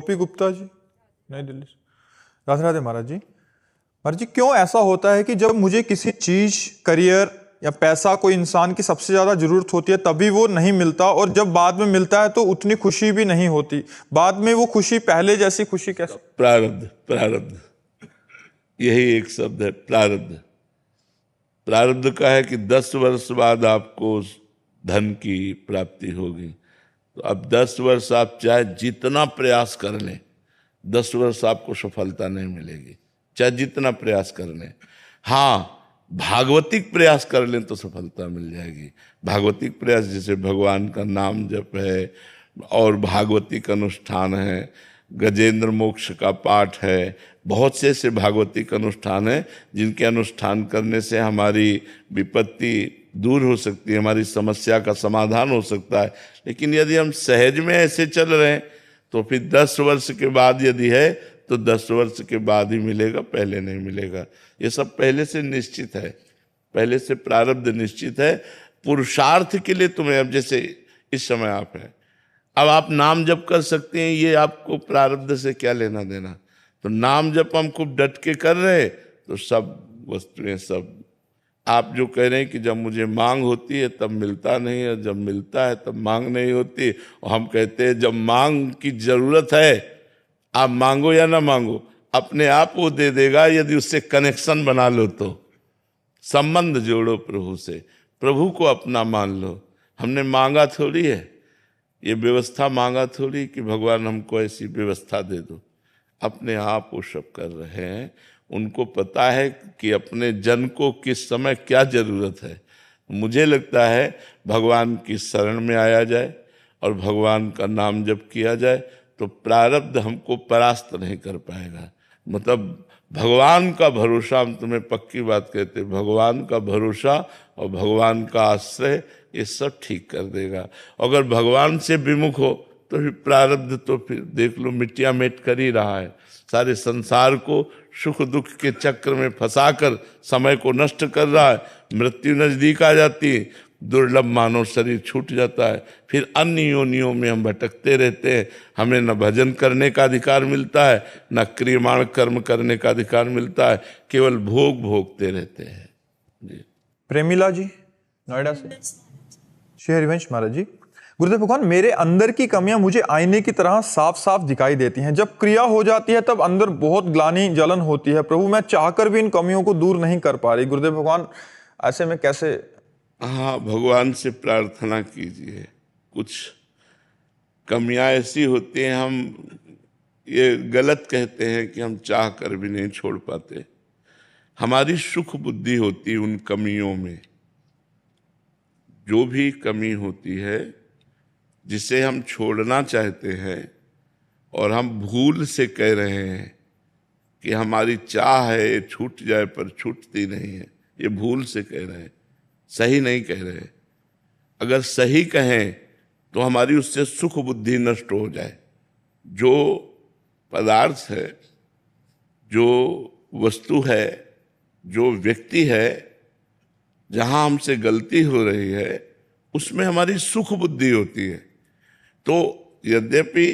गोपी गुप्ता जी, नई दिल्ली से। राधे राधे महाराज जी। महाराज जी, क्यों ऐसा होता है कि जब मुझे किसी चीज, करियर या पैसा, कोई इंसान की सबसे ज्यादा जरूरत होती है तभी वो नहीं मिलता, और जब बाद में मिलता है तो उतनी खुशी भी नहीं होती? बाद में वो खुशी पहले जैसी खुशी कैसे? प्रारब्ध, प्रारब्ध, यही एक शब्द है, प्रारब्ध। प्रारब्ध का है कि 10 वर्ष बाद आपको धन की प्राप्ति होगी। तो अब 10 वर्ष आप चाहे जितना प्रयास कर लें, 10 वर्ष आपको सफलता नहीं मिलेगी, चाहे जितना प्रयास कर लें। हाँ, भागवतिक प्रयास कर लें तो सफलता मिल जाएगी। भागवतिक प्रयास जैसे भगवान का नाम जप है, और भागवतिक अनुष्ठान है, गजेंद्र मोक्ष का पाठ है, बहुत से ऐसे भागवतिक अनुष्ठान हैं जिनके अनुष्ठान करने से हमारी विपत्ति दूर हो सकती है, हमारी समस्या का समाधान हो सकता है। लेकिन यदि हम सहज में ऐसे चल रहे हैं तो फिर 10 वर्ष के बाद यदि है तो 10 वर्ष के बाद ही मिलेगा, पहले नहीं मिलेगा। ये सब पहले से निश्चित है, पहले से प्रारब्ध निश्चित है। पुरुषार्थ के लिए तुम्हें, अब जैसे इस समय आप हैं, अब आप नाम जप कर सकते हैं, ये आपको प्रारब्ध से क्या लेना देना? तो नाम जप हम खूब डट के कर रहे तो सब वस्तुएं, सब आप जो कह रहे हैं कि जब मुझे मांग होती है तब मिलता नहीं है, जब मिलता है तब मांग नहीं होती। और हम कहते हैं जब मांग की जरूरत है, आप मांगो या ना मांगो, अपने आप वो दे देगा, यदि उससे कनेक्शन बना लो तो। संबंध जोड़ो प्रभु से, प्रभु को अपना मान लो। हमने मांगा थोड़ी है, ये व्यवस्था मांगा थोड़ी कि भगवान हमको ऐसी व्यवस्था दे दो। अपने आप वो सब कर रहे हैं। उनको पता है कि अपने जन को किस समय क्या जरूरत है। मुझे लगता है भगवान की शरण में आया जाए और भगवान का नाम जप किया जाए तो प्रारब्ध हमको परास्त नहीं कर पाएगा। मतलब भगवान का भरोसा, हम तुम्हें पक्की बात कहते, भगवान का भरोसा और भगवान का आश्रय ये सब ठीक कर देगा। अगर भगवान से विमुख हो तो फिर प्रारब्ध तो फिर देख लो मिट्टिया मेट कर ही रहा है। सारे संसार को सुख दुख के चक्र में फंसाकर समय को नष्ट कर रहा है। मृत्यु नजदीक आ जाती है, दुर्लभ मानव शरीर छूट जाता है, फिर अन्य योनियों में हम भटकते रहते हैं। हमें न भजन करने का अधिकार मिलता है, न क्रियमाण कर्म करने का अधिकार मिलता है, केवल भोग भोगते रहते हैं। जी। प्रेमिला जी, नोएडा से। श्री हरिवंश महाराज जी, गुरुदेव भगवान, मेरे अंदर की कमियां मुझे आईने की तरह साफ साफ दिखाई देती हैं। जब क्रिया हो जाती है तब अंदर बहुत ग्लानि जलन होती है। प्रभु, मैं चाहकर भी इन कमियों को दूर नहीं कर पा रही। गुरुदेव भगवान, ऐसे में कैसे? हाँ, भगवान से प्रार्थना कीजिए। कुछ कमियां ऐसी होती हैं, हम ये गलत कहते हैं कि हम चाह कर भी नहीं छोड़ पाते। हमारी सुख बुद्धि होती है उन कमियों में। जो भी कमी होती है जिसे हम छोड़ना चाहते हैं और हम भूल से कह रहे हैं कि हमारी चाह है ये छूट जाए, पर छूटती नहीं है, ये भूल से कह रहे हैं, सही नहीं कह रहे। अगर सही कहें तो हमारी उससे सुख बुद्धि नष्ट हो जाए। जो पदार्थ है, जो वस्तु है, जो व्यक्ति है, जहां हमसे गलती हो रही है उसमें हमारी सुख बुद्धि होती है। तो यद्यपि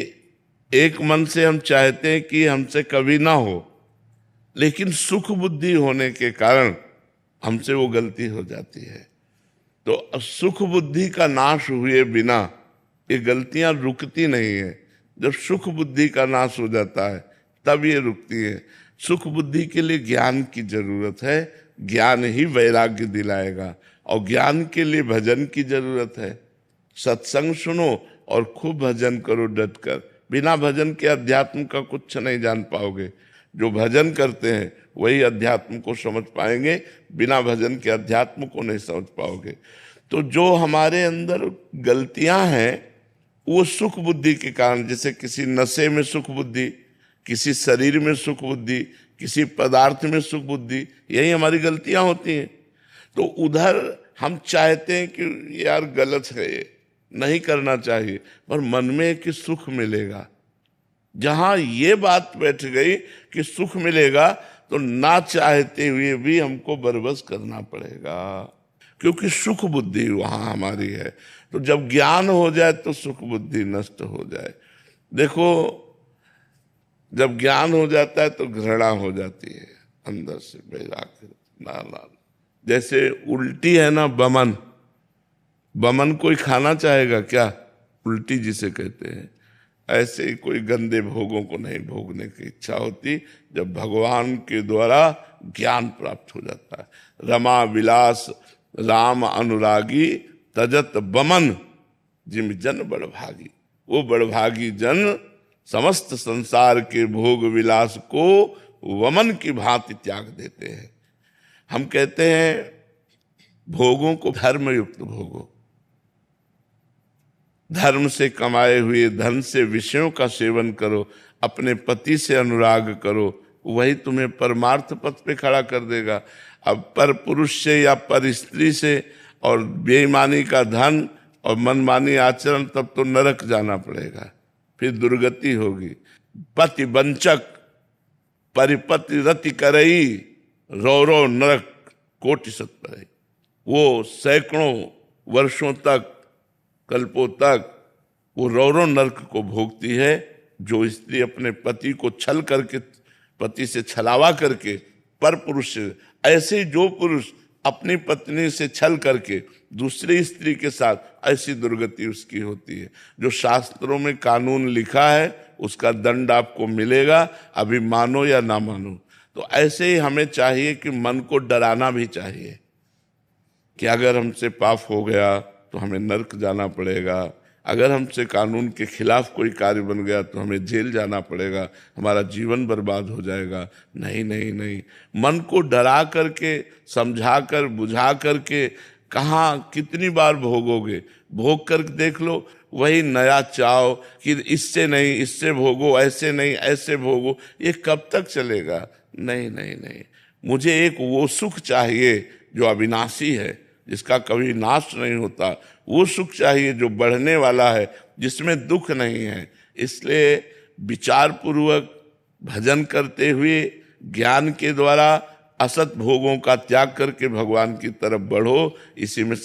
एक मन से हम चाहते हैं कि हमसे कभी ना हो, लेकिन सुख बुद्धि होने के कारण हमसे वो गलती हो जाती है। तो सुख बुद्धि का नाश हुए बिना ये गलतियां रुकती नहीं है। जब सुख बुद्धि का नाश हो जाता है तब ये रुकती है। सुख बुद्धि के लिए ज्ञान की जरूरत है, ज्ञान ही वैराग्य दिलाएगा, और ज्ञान के लिए भजन की जरूरत है। सत्संग सुनो और खूब भजन करो डटकर। बिना भजन के अध्यात्म का कुछ नहीं जान पाओगे। जो भजन करते हैं वही अध्यात्म को समझ पाएंगे, बिना भजन के अध्यात्म को नहीं समझ पाओगे। तो जो हमारे अंदर गलतियां हैं वो सुख बुद्धि के कारण, जैसे किसी नशे में सुख बुद्धि, किसी शरीर में सुख बुद्धि, किसी पदार्थ में सुख बुद्धि, यही हमारी गलतियां होती हैं। तो उधर हम चाहते हैं कि यार गलत है, ये नहीं करना चाहिए, पर मन में कि सुख मिलेगा। जहां ये बात बैठ गई कि सुख मिलेगा तो ना चाहते हुए भी हमको बरबस करना पड़ेगा, क्योंकि सुख बुद्धि वहां हमारी है। तो जब ज्ञान हो जाए तो सुख बुद्धि नष्ट हो जाए। देखो, जब ज्ञान हो जाता है तो घृणा हो जाती है अंदर से, वैराग्य ना। जैसे उल्टी है ना, बमन, बमन कोई खाना चाहेगा क्या? उल्टी जिसे कहते हैं। ऐसे ही कोई गंदे भोगों को नहीं भोगने की इच्छा होती जब भगवान के द्वारा ज्ञान प्राप्त हो जाता है। रमा विलास राम अनुरागी तजत बमन जिम जन बड़भागी। वो बड़भागी जन समस्त संसार के भोग विलास को वमन की भांति त्याग देते हैं। हम कहते हैं भोगों को धर्मयुक्त भोगो, धर्म से कमाए हुए धन से विषयों का सेवन करो, अपने पति से अनुराग करो, वही तुम्हें परमार्थ पथ पे खड़ा कर देगा। अब पर पुरुष से या पर स्त्री से और बेईमानी का धन और मनमानी आचरण, तब तो नरक जाना पड़ेगा, फिर दुर्गति होगी। पति वंचक परिपति रति करई, रौरव नरक कोटि सत परई। वो सैकड़ों वर्षों तक, कल्पों तक वो रौरव नरक को भोगती है। जो स्त्री अपने पति को छल करके, पति से छलावा करके पर पुरुष से, ऐसे ही जो पुरुष अपनी पत्नी से छल करके दूसरी स्त्री के साथ, ऐसी दुर्गति उसकी होती है। जो शास्त्रों में कानून लिखा है उसका दंड आपको मिलेगा, अभी मानो या ना मानो। तो ऐसे ही हमें चाहिए कि मन को डराना भी चाहिए कि अगर हमसे पाप हो गया तो हमें नरक जाना पड़ेगा, अगर हमसे कानून के खिलाफ कोई कार्य बन गया तो हमें जेल जाना पड़ेगा, हमारा जीवन बर्बाद हो जाएगा। नहीं नहीं नहीं, मन को डरा करके, समझा कर, बुझा करके कहाँ कितनी बार भोगोगे? भोग कर देख लो, वही नया चाव कि इससे नहीं इससे भोगो, ऐसे नहीं ऐसे भोगो, ये कब तक चलेगा? नहीं नहीं नहीं, मुझे एक वो सुख चाहिए जो अविनाशी है, जिसका कभी नाश नहीं होता। वो सुख चाहिए जो बढ़ने वाला है, जिसमें दुख नहीं है। इसलिए विचार पूर्वक भजन करते हुए ज्ञान के द्वारा असत भोगों का त्याग करके भगवान की तरफ बढ़ो। इसी में